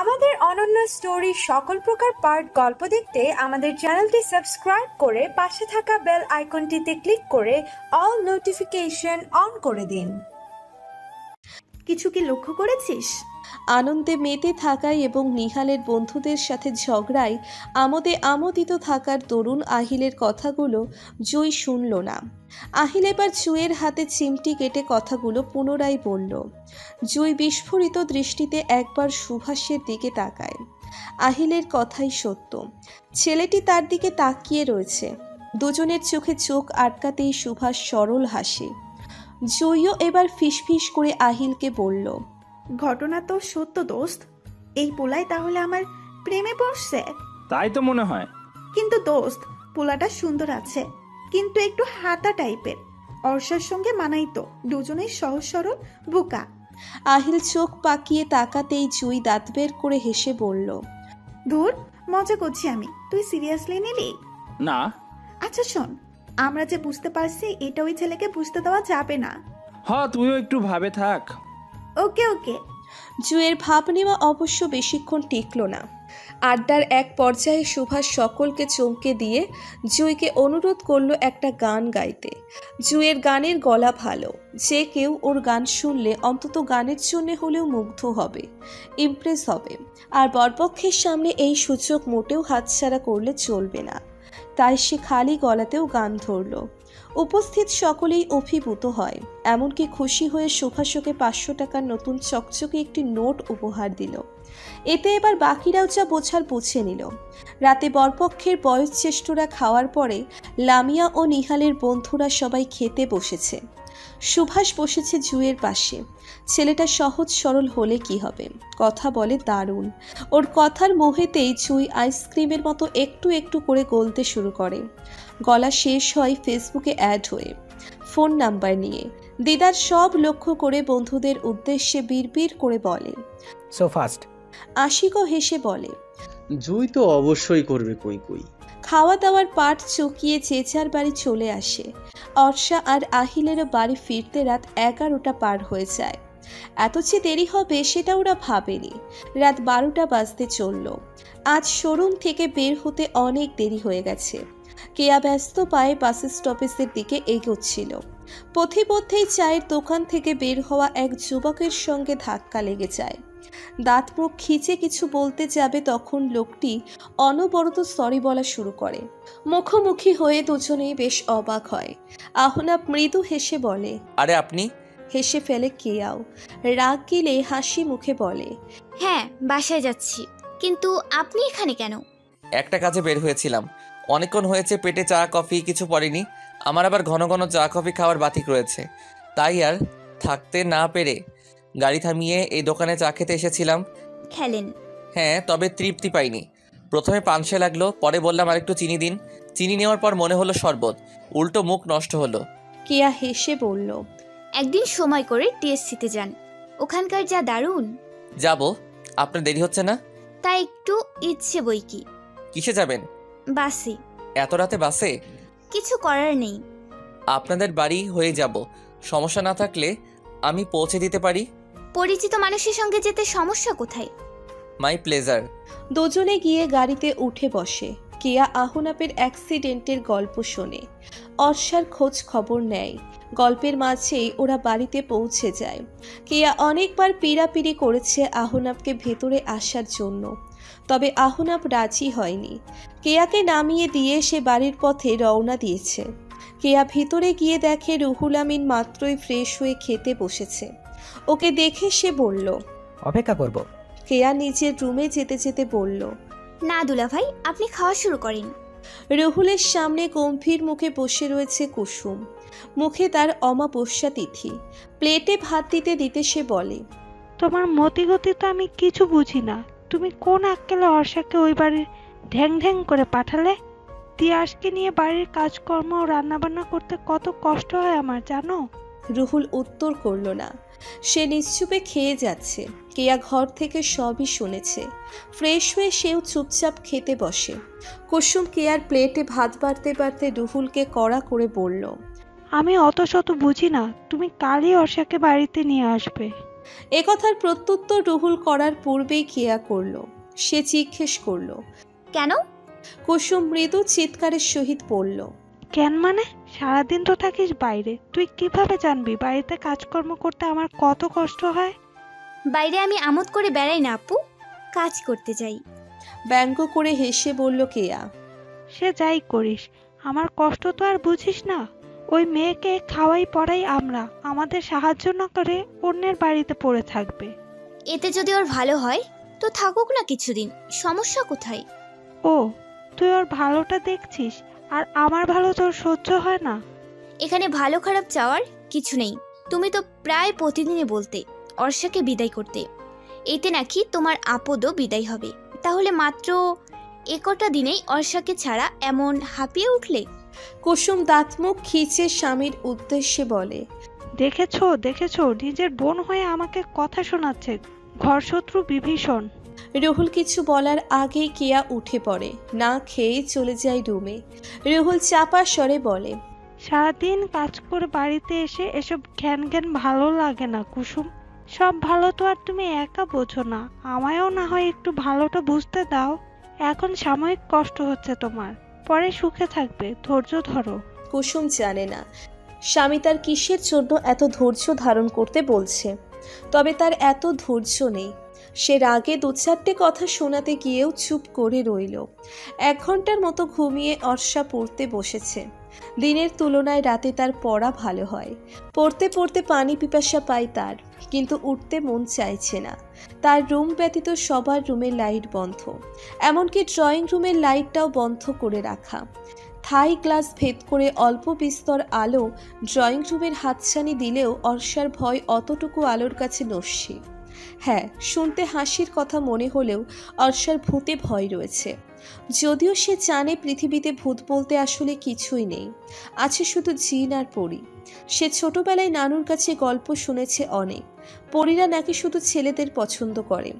আমাদের অনন্য স্টোরি সকল প্রকার পার্ট গল্প দেখতে আমাদের চ্যানেলটি সাবস্ক্রাইব করে পাশে থাকা বেল আইকনটিতে ক্লিক করে অল নোটিফিকেশন অন করে দিন। কিছু কি লক্ষ্য করেছিস? আনন্দে মেতে থাকায় এবং নিহালের বন্ধুদের সাথে ঝগড়ায় আমোদিত থাকার দরুন আহিলের কথাগুলো জুই শুনল না। আহিল এবার জুইয়ের হাতে চিমটি কেটে কথাগুলো পুনরায় বলল। জুই বিস্ফোরিত দৃষ্টিতে একবার সুভাষের দিকে তাকায়। আহিলের কথাই সত্য, ছেলেটি তার দিকে তাকিয়ে রয়েছে। দুজনের চোখে চোখ আটকাতেই সুভাষ সরল হাসে। জুইও এবার ফিসফিস করে আহিলকে বলল, ঘটনা তো সত্য দোস্ত, এই পোলাই তাহলে আমার প্রেমে পড়ছে। তাই তো মনে হয়। কিন্তু দোস্ত, পোলাটা সুন্দর আছে, কিন্তু একটু হাতা টাইপের। অর্ষার সঙ্গে মানাই তো, দুজনেই সহজ সরল বোকা। আহিল চোখ পাকিয়ে তাকাতেই জুই দাঁত বের করে হেসে বলল, ধুর, মজা করছি আমি, তুই সিরিয়াসলি নিলি? না। আচ্ছা শোন, আমরা যে বুঝতে পারছি এটা ওই ছেলেকে বুঝতে দেওয়া যাবে না। হ্যাঁ, তুইও একটু ভাবে থাক। ওকে ওকে। জুয়ের ভাব নেওয়া অবশ্য বেশিক্ষণ টিকল না। আড্ডার এক পর্যায়ে সুভাষ সকলকে চমকে দিয়ে জুইকে অনুরোধ করলো একটা গান গাইতে। জুয়ের গানের গলা ভালো, যে কেউ ওর গান শুনলে অন্তত গানের জন্য হলেও মুগ্ধ হবে, ইমপ্রেস হবে। আর বরপক্ষের সামনে এই সুযোগ মোটেও হাতছাড়া করলে চলবে না। তাই সে খালি গলাতেও গান ধরল। উপস্থিত সকলেই অভিভূত হয়, এমনকি খুশি হয়ে সুভাষকে 500 টাকার নতুন চকচকে একটি নোট উপহার দিল। এতে এবার বাকিরাও যা বোঝার বুঝে নিল। রাতে বরপক্ষের বয়োজ্যেষ্ঠরা খাওয়ার পরে লামিয়া ও নিহালের বন্ধুরা সবাই খেতে বসেছে। সুভাষ বসেছে জুয়ের পাশে। ছেলেটা সহজ সরল হলে কি হবে, কথা বলে দারুণ। ওর কথার মোহেতেই জুই আইসক্রিমের মতো একটু একটু করে গলতে শুরু করে। গলা শেষ হয় ফেসবুকে অ্যাড হয়ে, ফোন নাম্বার নিয়ে। দিদার সব লক্ষ্য করে বন্ধুদের উদ্দেশ্যে বিড়বিড় করে বলে, সো ফাস্ট। আশিকও হেসে বলে, জুই তো অবশ্যই করবে কই কই। খাওয়া দাওয়ার পাট চুকিয়ে যে যার বাড়ি চলে আসে। অর্ষা আর আহিলেরও বাড়ি ফিরতে রাত 11টা পার হয়ে যায়। এত যে দেরি হবে সেটা ওরা ভাবেনি। রাত 12টা বাজতে চলল। আজ শোরুম থেকে বের হতে অনেক দেরি হয়ে গেছে। কেয়া ব্যস্ত পায়ে বাস স্টপেজের দিকে এগোচ্ছিল। পথিমধ্যেই চায়ের দোকান থেকে বের হওয়া এক যুবকের সঙ্গে ধাক্কা লেগে যায়। দাঁত মুখ খিচে কিছু বলতে যাবে তখন লোকটি অনবরত সরি বলা শুরু করে। মুখোমুখি হয়ে দুজনেই বেশ অবাক হয়। আহনাব মৃদু হেসে বলে, আরে আপনি? হেসে ফেলে কেয়াও। রাগ গিলে হাসি মুখে বলে, হ্যাঁ, বাসায় যাচ্ছি। কিন্তু আপনি এখানে কেন? একটা কাজে বের হয়েছিলাম, অনেকক্ষণ হয়েছে, পেটে চা কফি কিছু পড়েনি। আমার আবার ঘন ঘন চা কফি খাওয়ার বাতিক রয়েছে, তাই আর থাকতে না পেরে গাড়ি থামিয়ে এই দোকানে চা খেতে এসেছিলাম। খেলেন? হ্যাঁ, তবে তৃপ্তি পাইনি। প্রথমে পানসে লাগলো, পরে বললাম আরেকটু চিনি দিন। চিনি নেওয়ার পর মনে হলো শরবত, উল্টো মুখ নষ্ট হলো। কেয়া হেসে বলল, একদিন সময় করে টিএসসিতে যান, ওখানকার যা দারুণ। যাব। আপনার দেরি হচ্ছে না? তাই একটু ইচ্ছে বই কি। কিসে যাবেন? বাসে। এত রাতে বাসে? কিছু করার নেই। আপনাদের বাড়ি হয়ে যাব, সমস্যা না থাকলে আমি পৌঁছে দিতে পারি। পরিচিত মানুষের সঙ্গে যেতে সমস্যা কোথায়? My pleasure. দুজনে গিয়ে গাড়িতে উঠে বসে। কেয়া আহনাপের অ্যাক্সিডেন্টের গল্প শোনে, অর্ষার খোঁজ খবর নেয়। গল্পের মাঝেই ওরা বাড়িতে পৌঁছে যায়। কেয়া অনেকবার পীড়াপিড়ি করেছে আহনাবকে ভেতরে আসার জন্য, তবে আহনাব রাজি হয়নি। কেয়াকে নামিয়ে দিয়ে সে বাড়ির পথে রওনা দিয়েছে। কেয়া ভিতরে গিয়ে দেখে রুহুল আমিন মাত্রই ফ্রেশ হয়ে খেতে বসেছে। ওকে দেখে সে বলল, অপেক্ষা করব। কেয়া নিজের রুমে যেতে যেতে বলল, না দুলা ভাই, আপনি খাওয়া শুরু করেন। রুহুলের সামনে গম্ভীর মুখে বসে রয়েছে কুসুম, মুখে তার অমাবস্যা তিথি। প্লেটে ভাত দিতে দিতে সে বলে, তোমার মতিগতি তো আমি কিছু বুঝি না। তুমি কোন আক্কেলে অর্ষাকে ওই বাড়ির ঢ্যাং ঢ্যাং করে পাঠালে? তিয়াসকে নিয়ে বাড়ির কাজকর্ম ও রান্নাবান্না করতে কত কষ্ট হয় আমার, জানো? রুহুল উত্তর করল না। সে নিশ্চুপে খেয়ে যাচ্ছে। কেয়া ঘর থেকে সবই শুনেছে। ফ্রেশ হয়ে সেও চুপচাপ খেতে বসে। কুসুম কেয়ার প্লেটে ভাত বাড়তে বাড়তে রুহুলকে কড়া করে বলল, আমি অত শত বুঝি না, তুমি কালই অর্ষাকে বাড়িতে নিয়ে আসবে। এ কথার প্রত্যুত্তর রুহুল করার পূর্বেই কেয়া করল। সে জিজ্ঞেস করল। কেন? কুসুম মৃদু চিৎকারের সহিত পড়ল। কেন মানে? সারাদিন তো থাকিস বাইরে, তুই কিভাবে জানবি বাড়িতে কাজকর্ম করতে আমার কত কষ্ট হয়? বাইরে আমি আমোদ করে বেড়াই না আপু, কাজ করতে যাই। ব্যঙ্গ করে হেসে বলল কেয়া। সে যাই করিস, আমার কষ্ট তো আর বুঝিস না। ওই মেয়েকে খাওয়াই পড়াই আমরা, আমাদের সাহায্য না করে অন্যের বাড়িতে পড়ে থাকবে। এতে যদি ওর ভালো হয় তো থাকুক না কিছুদিন, সমস্যা কোথায়? ও, তুই ওর ভালোটা দেখছিস, আর আমার ভালো তোর সহ্য হয় না? এখানে ভালো খারাপ চাওয়ার কিছু নেই। তুমি তো প্রায় প্রতিদিনই বলতে অর্ষাকে বিদায় করতে, এতে নাকি তোমার আপদও বিদায় হবে। তাহলে মাত্র একটা দিনেই অর্ষাকে ছাড়া এমন হাঁপিয়ে উঠলে? কুসুম দাঁত মুখ খিচে স্বামীর উদ্দেশ্যে বলে। দেখেছো দেখেছো, নিজের বোন হয়ে আমাকে কথা শোনাচ্ছে, ঘরশত্রু বিভীষণ। রুহুল কিছু বলার আগেই কেয়া উঠে পড়ে, না খেয়ে চলে যায় রুমে। রুহুল চাপা স্বরে বলে। সারাদিন কাজ করে বাড়িতে এসে এসব জ্ঞান জ্ঞান ভালো লাগে না কুসুম। সব ভালো তো আর তুমি একা বোঝো না, আমায়ও না হয় একটু ভালোটা বুঝতে দাও। এখন সাময়িক কষ্ট হচ্ছে তোমার, পরে সুখে থাকবে, ধৈর্য ধরো। কুসুম জানে না স্বামী তার কিসের জন্য এত ধৈর্য ধারণ করতে বলছে, তবে তার এত ধৈর্য নেই। সে রাগে দু চারটে কথা শোনাতে গিয়েও চুপ করে রইল। 1 ঘন্টার মতো ঘুমিয়ে অর্ষা পড়তে বসেছে। দিনের তুলনায় রাতে তার পড়া ভালো হয়। পড়তে পড়তে পানি পিপাসা পায় তার, কিন্তু উঠতে মন চাইছে না। তার রুম ব্যতীত সবার রুমের লাইট বন্ধ, এমনকি ড্রয়িং রুমের লাইটটাও বন্ধ করে রাখা। থাই গ্লাস ভেদ করে অল্প বিস্তর আলো ড্রয়িং রুমের হাতছানি দিলেও অর্ষার ভয় অতটুকু আলোর কাছে নস্যি। হ্যাঁ, শুনতে হাসির কথা মনে হলেও অর্ষার ভূতে ভয় রয়েছে। যদিও সে জানে পৃথিবীতে ভূত বলতে আসলে কিছুই নেই, আছে শুধু জিন আর পরী। সে ছোটবেলায় নানুর কাছে গল্প শুনেছে অনেক, পরীরা নাকি শুধু ছেলেদের পছন্দ করে।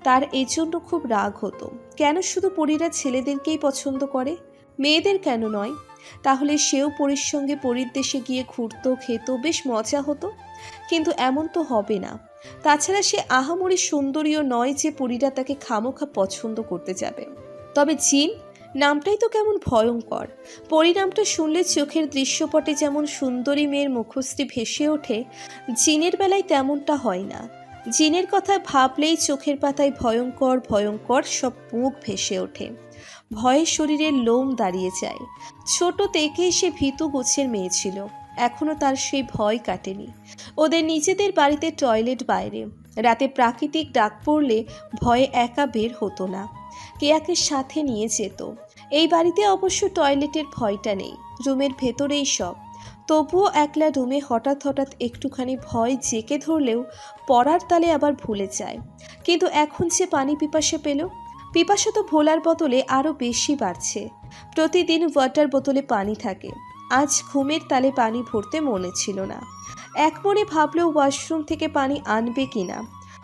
তার এই জন্য খুব রাগ হতো, কেন শুধু পরীরা ছেলেদেরকেই পছন্দ করে, মেয়েদের কেন নয়? তাহলে সেও পরীর সঙ্গে পরীর দেশে গিয়ে ঘুরতো, খেত, বেশ মজা হতো। কিন্তু এমন তো হবে না। তাছাড়া সে আহামরি সুন্দরীও নয় যে পরীরা তাকে খামোখা পছন্দ করতে যাবে। তবে জিন নামটাই তো কেমন ভয়ঙ্কর। পরী নামটা শুনলে চোখের দৃশ্যপটে যেমন সুন্দরী মেয়ের মুখশ্রী ভেসে ওঠে, জিনের বেলায় তেমনটা হয় না। জিনের কথা ভাবলেই চোখের পাতায় ভয়ঙ্কর ভয়ঙ্কর সব মুখ ভেসে ওঠে, ভয়ে শরীরের লোম দাঁড়িয়ে যায়। ছোট থেকেই সে ভীতু গোছের মেয়ে ছিল, এখনো তার সেই ভয় কাটেনি। ওদের নিজেদের বাড়িতে টয়লেট বাইরে, রাতে প্রাকৃতিক ডাক পড়লে ভয়ে একা বের হতো না, কেয়াকে সাথে নিয়ে যেত। এই বাড়িতে অবশ্য টয়লেটের ভয়টা নেই, রুমের ভেতরেই সব। তবুও একলা রুমে হঠাৎ হঠাৎ একটুখানি ভয় জেঁকে ধরলেও পড়ার তালে আবার ভুলে যায়। কিন্তু এখন যে পানি পিপাসা পেল, পিপাসা তো ভোলার বদলে আরও বেশি বাড়ছে। প্রতিদিন ওয়াটার বোতলে পানি থাকে, আজ ঘুমের তালে পানি ভরতে মনে ছিল না। এক মনে ভাবলেও ওয়াশরুম থেকে পানি আনবে কিনা।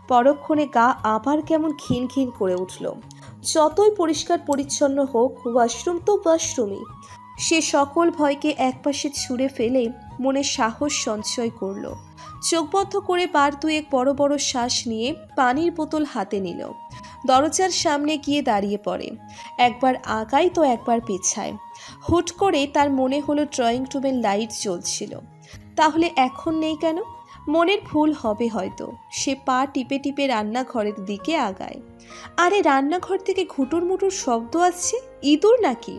পরক্ষণে গা আবার কেমন ঘিন ঘিন করে উঠল। যতই পরিষ্কার পরিচ্ছন্ন হোক, ওয়াশরুম তো ওয়াশরুমই। সে সকল ভয়কে একপাশে ছুঁড়ে ফেলে মনে সাহস সঞ্চয় করল। চোখ বন্ধ করে বার দুয়েক বড় বড় শ্বাস নিয়ে পানির বোতল হাতে নিল। দরজার সামনে গিয়ে দাঁড়িয়ে পড়ে, একবার আগায় তো একবার পেছায়। হুট করে তার মনে হলো ড্রয়িং রুমের লাইট জ্বলছিল, তাহলে এখন নেই কেন? মনের ভুল হবে হয়তো। সে পা টিপে টিপে রান্নাঘরের দিকে আগায়। আরে রান্নাঘর থেকে ঘুটুর মুটুর শব্দ আসছে, ইঁদুর নাকি?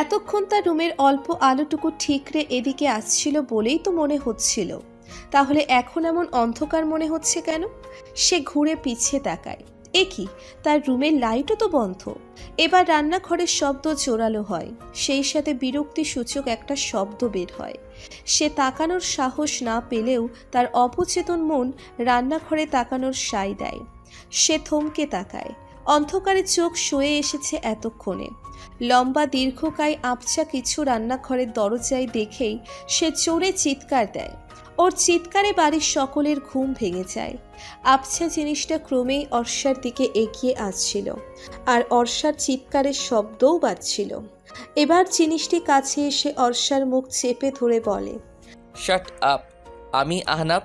এতক্ষণ তার রুমের অল্প আলোটুকু ঠিকরে এদিকে আসছিল বলেই তো মনে হচ্ছিল, তাহলে এখন এমন অন্ধকার মনে হচ্ছে কেন? সে ঘুরে পিছিয়ে তাকায়, এ কি, তার রুমের লাইটও তো বন্ধ। এবার রান্নাঘরের শব্দ জোরালো হয়, সেই সাথে বিরক্তি সূচক একটা শব্দ বের হয়। সে তাকানোর সাহস না পেলেও তার অবচেতন মন রান্নাঘরে তাকানোর সায় দেয়। সে থমকে তাকায়, অন্ধকারে চোখ শুয়ে এসেছে এতক্ষণে। লম্বা দীর্ঘকায় আবছা কিছু রান্নাঘরের দরজায় দেখেই সে জোরে চিৎকার দেয়। ওর চিৎকারে বাড়ির সকলের ঘুম ভেঙে যায়। আবছা জিনিসটা ক্রমেই অর্ষার দিকে এগিয়ে আসছিল, আর অর্ষার চিৎকারের শব্দও বাজছিল। এবার জিনিসটি কাছে এসে অর্ষার মুখ চেপে ধরে বলে, শাট আপ। আমি আহনাব।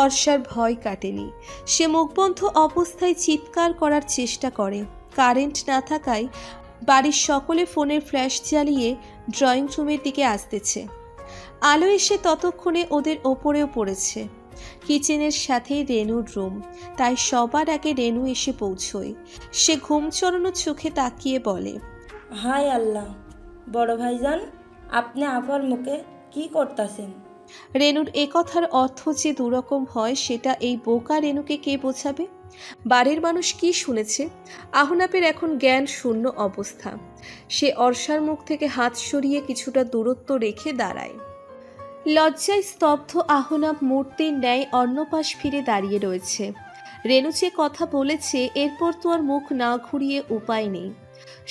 অর্ষার ভয় কাটেনি। সে মুখবন্ধ অবস্থায় চিৎকার করার চেষ্টা করে। কারেন্ট না থাকায় বাড়ির সকলে ফোনের ফ্ল্যাশ জ্বালিয়ে ড্রয়িং রুমের দিকে আসতেছে। আলো এসে ততক্ষণে ওদের ওপরেও পড়েছে। কিচেনের সাথে রেনুর রুম, তাই সবার আগে রেনু এসে পৌঁছয়। সে ঘুম চড়ানো চোখে তাকিয়ে বলে, হাই আল্লাহ, বড় ভাইজান, আপনি আপার মুখে কি করতেছেন? রেনুর এ কথার অর্থ যে দুরকম হয় সেটা এই বোকা রেনুকে কে বোঝাবে? বাড়ির মানুষ কি শুনেছে? আহনাপের এখন জ্ঞান শূন্য অবস্থা। সে অর্ষার মুখ থেকে হাত সরিয়ে কিছুটা দূরত্ব রেখে দাঁড়ায়। লজ্জায় স্তব্ধ আহনাব মূর্তির ন্যায় অন্যপাশ ফিরে দাঁড়িয়ে রয়েছে। রেনু যে কথা বলেছে এরপর তো আর মুখ না ঘুরিয়ে উপায় নেই।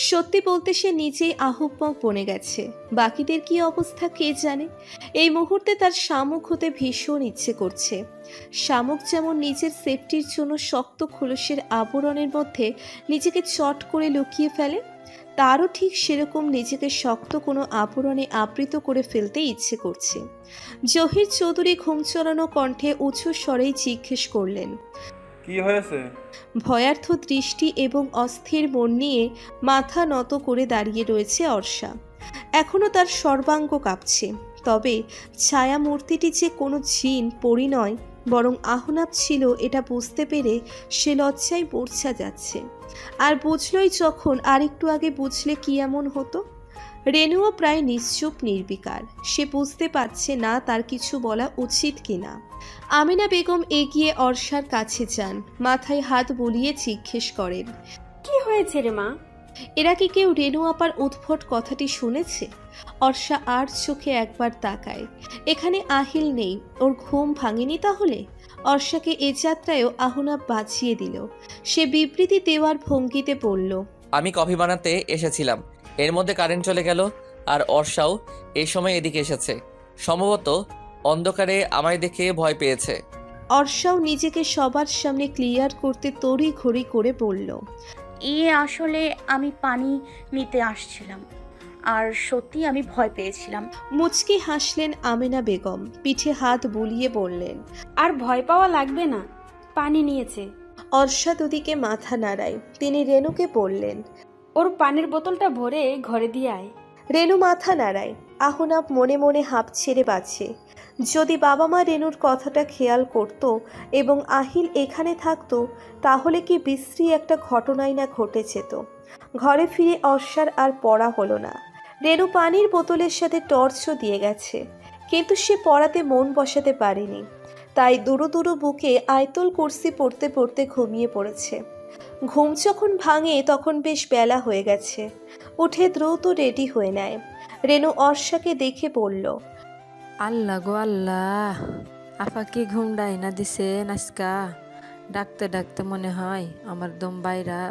সত্যি বলতে সে নিজেই আহুব্বক বনে গেছে। বাকিদের কি অবস্থা কে জানে। এই মুহূর্তে তার শামুক হতে ভীষণ ইচ্ছে করছে। শামুক যেমন নিজের সেফটির জন্য শক্ত খোলসের আবরণের মধ্যে নিজেকে চট করে লুকিয়ে ফেলে, তারও ঠিক সেরকম নিজেকে শক্ত কোনো আবরণে আবৃত করে ফেলতে ইচ্ছে করছে। জহির চৌধুরী ঘুম চড়ানো কণ্ঠে উঁচু স্বরেই জিজ্ঞেস করলেন, কি হয়েছে? ভয়ার্থ দৃষ্টি এবং অস্থির মন নিয়ে মাথা নত করে দাঁড়িয়ে রয়েছে অর্ষা। এখনো তার সর্বাঙ্গ কাঁপছে। তবে ছায়া মূর্তিটি যে কোনো জিন পরি নয়, বরং আহনাব ছিল এটা বুঝতে পেরে সে লজ্জায় মূর্ছা যাচ্ছে। আর বুঝলই যখন, আরেকটু আগে বুঝলে কি এমন হতো। রেনুও প্রায় নিশ্চুপ নির্বিকার। সে বুঝতে পারছে না তার কিছু বলা উচিত কিনা। আমিনা বেগম এগিয়ে অর্ষার কাছে যান, মাথায় হাত বুলিয়ে জিজ্ঞেস করেন, কি হয়েছে রে মা? এরা কি কেউ রেনু আপার উদ্ভট কথাটি শুনেছে? অর্ষা আর চোখে একবার তাকায়। এখানে আহিল নেই, ওর ঘুম ভাঙেনি তাহলে? অর্ষাকে এ যাত্রায়ও আহনাব বাঁচিয়ে দিল। সে বিবৃতি দেওয়ার ভঙ্গিতে বলল, আমি কফি বানাতে এসেছিলাম, এর মধ্যে কারেন্ট চলে গেল, আর অর্ষাও এই সময় এদিকে এসেছে। সম্ভবত অন্ধকারে আমায় দেখে ভয় পেয়েছে। অর্ষাও নিজেকে সবার সামনে ক্লিয়ার করতে তড়ি ঘড়ি করে বলল, আসলে আমি পানি নিতে আসছিলাম, আর সত্যি আমি ভয় পেয়েছিলাম। মুচকি হাসলেন আমিনা বেগম, পিঠে হাত বুলিয়ে বললেন, আর ভয় পাওয়া লাগবে না, পানি নিয়েছে। অর্ষা দুদিকে মাথা নাড়ায়। তিনি রেনুকে বললেন, ওর পানির বোতলটা ভরে ঘরে দিয়ে আয়। রেনু মাথা নাড়ায়। আহনাব মনে মনে হাঁপ ছেড়ে বাঁচে। যদি বাবা মা রেনুর কথাটা খেয়াল করত এবং আহিল এখানে থাকতো, তাহলে কি বিশ্রী একটা ঘটনাই না ঘটে যেত। ঘরে ফিরে অর্ষার আর পড়া হলো না। রেনু পানির বোতলের সাথে টর্চও দিয়ে গেছে, কিন্তু সে পড়াতে মন বসাতে পারেনি। তাই দুরু দুরু বুকে আয়তুল কুরসি পড়তে পড়তে ঘুমিয়ে পড়েছে। ঘুম যখন ভাঙে তখন বেশ বেলা হয়ে গেছে। উঠে দ্রুত রেডি হয়ে নেয়। রেনু অর্ষাকে দেখে বলল, আল্লাহ গো আল্লাহ, আপাকে ঘুম ডাইনা দিছে নাচকা। ডাকতে ডাকতে মনে হয় আমার দম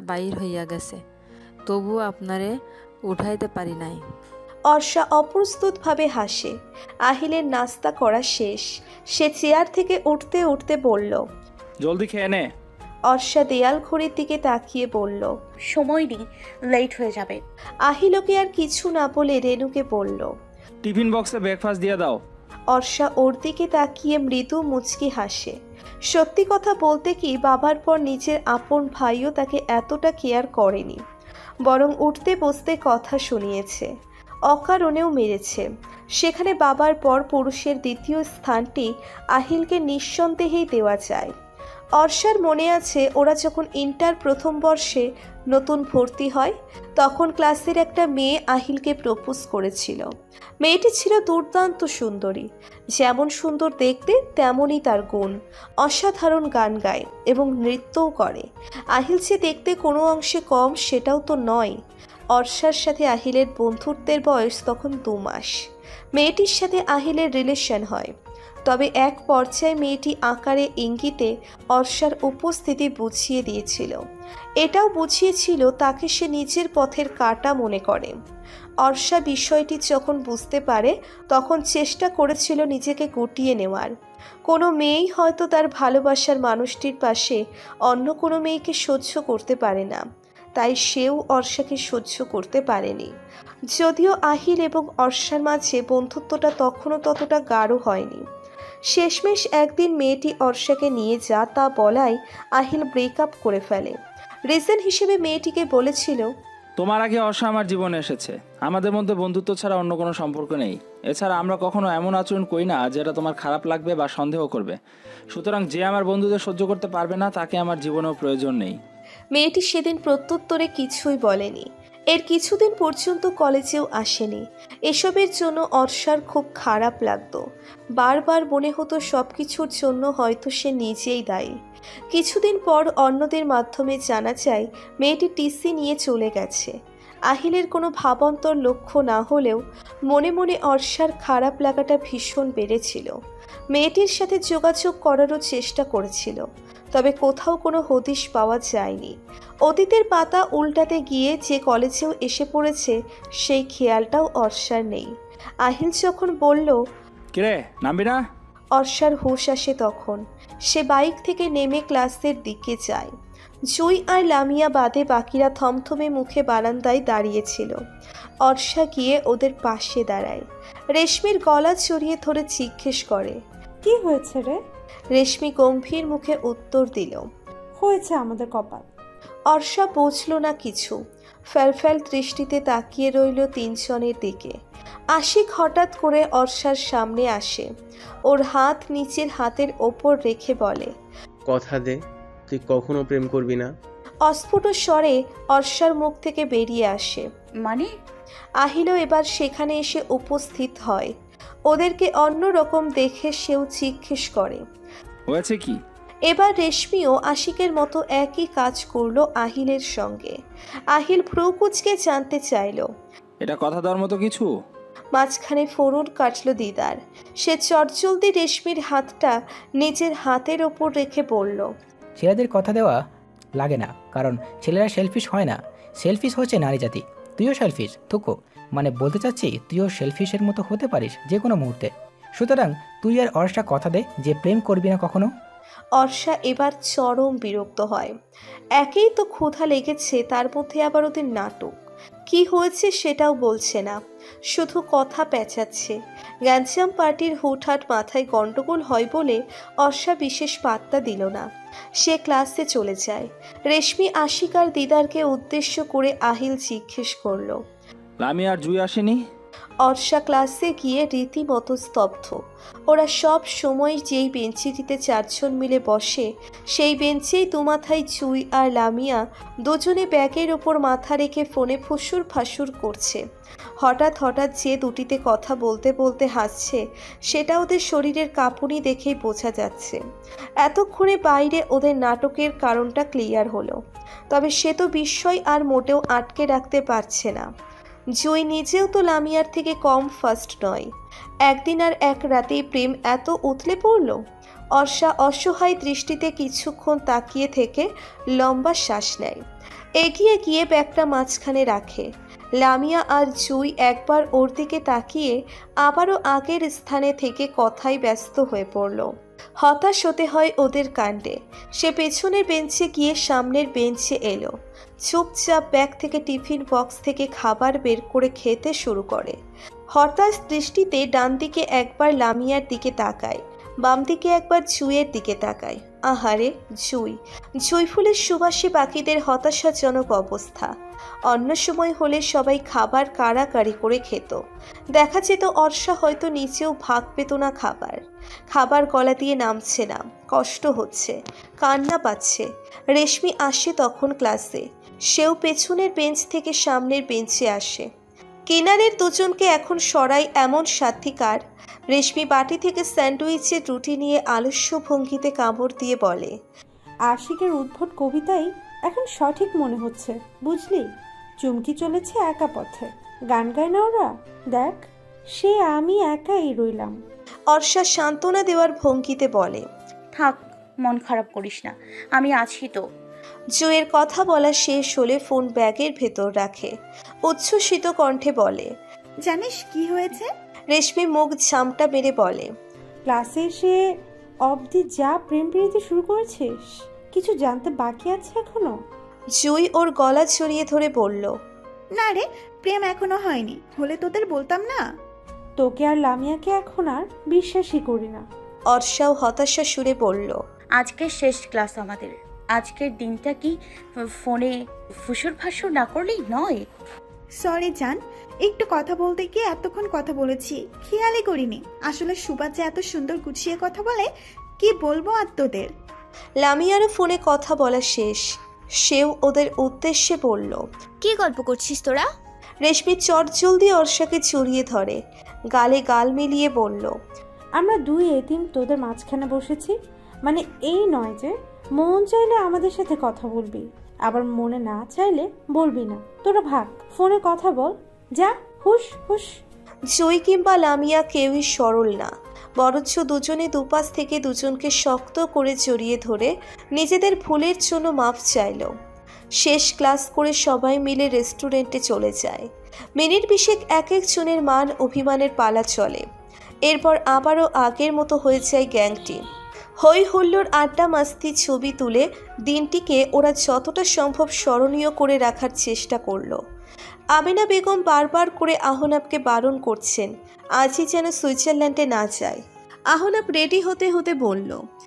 বাইর হইয়া গেছে, তবু আপনারে উঠাইতে পারি নাই। অর্ষা অপ্রস্তুতভাবে হাসে। আহিলের নাস্তা করা শেষ। সে চেয়ার থেকে উঠতে উঠতে বলল, জলদি খেয়ে নে। অর্ষা দেয়াল ঘড়ির দিকে তাকিয়ে বলল, সময় নেই, লেট হয়ে যাবে। আহিলকে আর কিছু না বলে রেনুকে বলল, টিফিন বক্সে ব্রেকফাস্ট দিয়ে দাও। অর্ষা ওর দিকে তাকিয়ে মৃদু মুচকি হাসে। সত্যি কথা বলতে কি, বাবার পর নিজের আপন ভাইও তাকে এতটা কেয়ার করেনি, বরং উঠতে বসতে কথা শুনিয়েছে, অকারণেও মেরেছে। সেখানে বাবার পর পুরুষের দ্বিতীয় স্থানটি আহিলকে নিঃসন্দেহেই দেওয়া যায়। অর্ষার মনে আছে, ওরা যখন ইন্টার প্রথম বর্ষে নতুন ভর্তি হয়, তখন ক্লাসের একটা মেয়ে আহিলকে প্রপোজ করেছিল। মেয়েটি ছিল দুর্দান্ত সুন্দরী। যেমন সুন্দর দেখতে তেমনই তার গুণ। অসাধারণ গান গায় এবং নৃত্যও করে। আহিল যে দেখতে কোনো অংশে কম সেটাও তো নয়। অর্ষার সাথে আহিলের বন্ধুত্বের বয়স তখন 2 মাস। মেয়েটির সাথে আহিলের রিলেশন হয়। তবে এক পর্যায়ে মেয়েটি আকারে ইঙ্গিতে অর্ষার উপস্থিতি বুঝিয়ে দিয়েছিল। এটাও বুঝিয়েছিল তাকে সে নিজের পথের কাঁটা মনে করে। অর্ষা বিষয়টি যখন বুঝতে পারে, তখন চেষ্টা করেছিল নিজেকে গুটিয়ে নেওয়ার। কোনো মেয়েই হয়তো তার ভালোবাসার মানুষটির পাশে অন্য কোনো মেয়েকে সহ্য করতে পারে না। তাই সেও অর্ষাকে সহ্য করতে পারেনি। যদিও আহিল এবং অর্ষার মাঝে বন্ধুত্বটা তখনও ততটা গাঢ় হয়নি। শেষমেশ একদিন মেয়েটি অর্ষাকে নিয়ে যা তা বলায় আহিল ব্রেকআপ করে ফেলে। রিজন হিসেবে মেয়েটিকে বলেছিল, তোমার আগে অর্ষা আমার জীবনে এসেছে, আমাদের মধ্যে বন্ধুত্ব ছাড়া অন্য কোনো সম্পর্ক নেই। এছাড়া আমরা কখনো এমন আচরণ করি না যেটা তোমার খারাপ লাগবে বা সন্দেহ করবে। সুতরাং যে আমার বন্ধুদের সহ্য করতে পারবে না তাকে আমার জীবনেও প্রয়োজন নেই। মেয়েটি সেদিন প্রত্যুত্তরে কিছুই বলেনি। এর কিছুদিন পর্যন্ত কলেজেও আসেনি। এসবের জন্য অর্ষার খুব খারাপ লাগতো। বারবার মনে হতো সবকিছুর জন্য হয়তো সে নিজেই দায়ী। কিছুদিন পর অন্যদের মাধ্যমে জানা যায় মেয়েটি টিসি নিয়ে চলে গেছে। আহিলের কোনো ভাবান্তর লক্ষ্য না হলেও মনে মনে অর্ষার খারাপ লাগাটা ভীষণ বেড়েছিল। মেয়েটির সাথে যোগাযোগ করারও চেষ্টা করেছিল, তবে কোথাও কোনো হদিশ পাওয়া যায়নি। অতীতের পাতা উল্টাতে গিয়ে যে কলেজেও এসে পড়েছে সেই খেয়ালটাও অর্ষার নেই। আহিল যখন বলল, কিরে নামবি না? অর্ষার হুঁশ আসে তখন। সে বাইক থেকে নেমে ক্লাসের দিকে যায়। জুই আর লামিয়া বাদে বাকিরা থমথমে মুখে বারান্দায় দাঁড়িয়েছিল। অর্ষা গিয়ে ওদের পাশে দাঁড়ায়। রেশমির গলা জড়িয়ে ধরে জিজ্ঞেস করে, কি হয়েছে রে? রেশমি গম্ভীর মুখে উত্তর দিল, হয়েছে আমাদের কপাল। অর্ষা বুঝল না কিছু। ফ্যালফ্যাল দৃষ্টিতে তাকিয়ে রইল তিনজনের দিকে। আশিক হঠাৎ করে অর্ষার সামনে আসে। ওর হাত নিচের হাতের ওপর রেখে বলে, কথা দে তুই কখনো প্রেম করবি না। অস্ফুট স্বরে অর্ষার মুখ থেকে বেরিয়ে আসে। মানে? আহিলও এবার সেখানে এসে উপস্থিত হয়। ওদেরকে অন্যরকম দেখে সেও জিজ্ঞেস করে, হয়েছে কি? এবার রেশমিও আশিকের মতো একই কাজ করলো আহিলের সঙ্গে। আহিল ভ্রু কুঁচকে জানতে চাইল, এটা কথা দেওয়ার মতো কিছু? মাঝখানে ফোড়ন কাটল দিদার। সে চটজলদি রেশমির হাতটা নিজের হাতের ওপর রেখে বলল, ছেলেদের কথা দেওয়া লাগে না, কারণ ছেলেরা সেলফিশ হয় না, সেলফিশ হচ্ছে নারী জাতি। তুইও সেলফিশ থুকো, মানে বলতে চাচ্ছি তুইও সেলফিশের মতো হতে পারিস যে কোনো মুহূর্তে। সুতরাং তুই আর অর্ষা কথা দে যে প্রেম করবি না কখনো। অর্ষা এবার চরম বিরক্ত হয়। একেই তো ক্ষুধা লেগেছে, তার মধ্যে আবার ওদের নাটক। কি হয়েছে সেটাও বলছে না, শুধু কথা পেঁচাচ্ছে। গ্যাঞ্জাম পার্টির হুটহাট মাথায় গন্ডগোল হয় বলে অর্ষা বিশেষ পাত্তা দিল না। সে ক্লাসে চলে যায়। রেশমি আশিক আর দিদারকে উদ্দেশ্য করে আহিল জিজ্ঞেস করলো, লামিয়া আর জুই আসেনি? অর্ষা ক্লাসে গিয়ে রীতিমতো স্তব্ধ। ওরা সব সময় যেই বেঞ্চিটিতে চারজন মিলে বসে সেই বেঞ্চেই দুমাথায় জুই আর লামিয়া দুজনে ব্যাগের ওপর মাথা রেখে ফোনে ফুসুর ফাসুর করছে। হঠাৎ হঠাৎ যে দুটিতে কথা বলতে বলতে হাসছে সেটা ওদের শরীরের কাঁপুনি দেখেই বোঝা যাচ্ছে। এতক্ষণে বাইরে ওদের নাটকের কারণটা ক্লিয়ার হলো, তবে সে তো বিস্ময় আর মোটেও আটকে রাখতে পারছে না। জুই নিজেও তো লামিয়ার থেকে কম ফার্স্ট নয়। একদিন আর এক রাতেই প্রেম এত উতলে পড়ল। অর্ষা অসহায় দৃষ্টিতে কিছুক্ষণ তাকিয়ে থেকে লম্বা শ্বাস নেয়। এগিয়ে গিয়ে ব্যাগটা মাঝখানে রাখে। লামিয়া আর জুই একবার ওর দিকে তাকিয়ে আবারও আগের স্থানে থেকে কথায় ব্যস্ত হয়ে পড়ল। হতাশ হতে হয় ওদের কাণ্ডে। সে পেছনের বেঞ্চে গিয়ে সামনের বেঞ্চে এলো। চুপচাপ ব্যাগ থেকে টিফিন বক্স থেকে খাবার বের করে খেতে শুরু করে। হঠাৎ দৃষ্টিতে ডান দিকে একবার লামিয়ার দিকে তাকায়, বাম দিকে একবার জুইয়ের দিকে তাকায়। আহারে জুই! জুই ফুলের সুবাসী পাখিদের হতাশাজনক অবস্থা। অন্য সময় হলে সবাই খাবার কাড়াকাড়ি করে খেত। দেখা যেত অর্ষা হয়তো নিচেও ভাগ পেত না খাবার। খাবার গলা দিয়ে নামছে না, কষ্ট হচ্ছে, কান্না পাচ্ছে। রেশমি আসে তখন ক্লাসে। সেও পেছনের বেঞ্চ থেকে সামনের বেঞ্চে আসে। কিনারের দুজনকে এখন সরাই এমন সাথিকার। রেশমি বাটি থেকে স্যান্ডউইচের রুটি নিয়ে আলস্য ভঙ্গিতে কামড় দিয়ে বলে, আশিকের উদ্ভট কবিতাই এখন সঠিক মনে হচ্ছে, বুঝলি? চুমকি চলেছে একা পথে, গান গায় না ওরা, দেখ সে আমি একাই রইলাম। অর্ষা সান্ত্বনা দেওয়ার ভঙ্গিতে বলে, থাক, মন খারাপ করিস না, আমি আছি তো। জুয়ের কথা বলা শেষ হলে ফোন ব্যাগের ভেতর রাখে। উচ্ছ্বসিত কণ্ঠে বলে, জানিস কি হয়েছে? রেশমি মুখ ঝামটা মেরে বলে, ক্লাসে এসে অবধি যা প্রেম প্রীতি শুরু করেছিস, কিছু জানতে বাকি আছে এখনো? জুই ওর গলা জড়িয়ে ধরে বলল, না রে, প্রেম এখনো হয়নি, হলে তোদের বলতাম না। তোকে আর লামিয়াকে এখন আর বিশ্বাসই করি না। অর্ষাও হতাশা সুরে বলল, আজকে শেষ ক্লাস আমাদের। আজকের দিনটা কি ফোনে ফুসুর ফাসুর না করলেই নয়। সরি জান, একটু কথা বলতে গিয়ে এতক্ষণ কথা বলেছি, খেয়ালই করিনি। আসলে সুবাদ যে এত সুন্দর গুছিয়ে কথা বলে, কি বলবো আর তোদের। লামিয়ারও ফোনে কথা বলা শেষ। সেও ওদের উদ্দেশ্যে বলল, কি গল্প করছিস তোরা? রেশমি চটজলদি অর্ষাকে জড়িয়ে ধরে গালে গাল মিলিয়ে বলল, আমরা দুই এতিম তোদের মাঝখানে বসেছি, মানে এই নয় যে মন চাইলে আমাদের সাথে কথা বলবি, আবার মনে না চাইলে বলবি না। তোরা ভাগ, ফোনে কথা বল, যা হুশ হুশ। জুই কিংবা লামিয়া কেউই সরল না, বরঞ্চ দুজনে দুপাশ থেকে দুজনকে শক্ত করে জড়িয়ে ধরে নিজেদের ভুলের জন্য মাপ চাইল। শেষ ক্লাস করে সবাই মিলে রেস্টুরেন্টে চলে যায়। মিনিট বিশেক এক একজনের মান অভিমানের পালা চলে। এরপর আবারও আগের মতো হয়ে যায় গ্যাংটি। হই হুল্লোর, আড্ডা, মাস্তি, ছবি তুলে দিনটিকে ওরা যতটা সম্ভব স্মরণীয় করে রাখার চেষ্টা করলো। আমিনা বেগম বারবার করে আহনাবকে বারণ করছেন আজই যেন সুইজারল্যান্ডে না যায়। আহনাব রেডি হতে হতে বলল,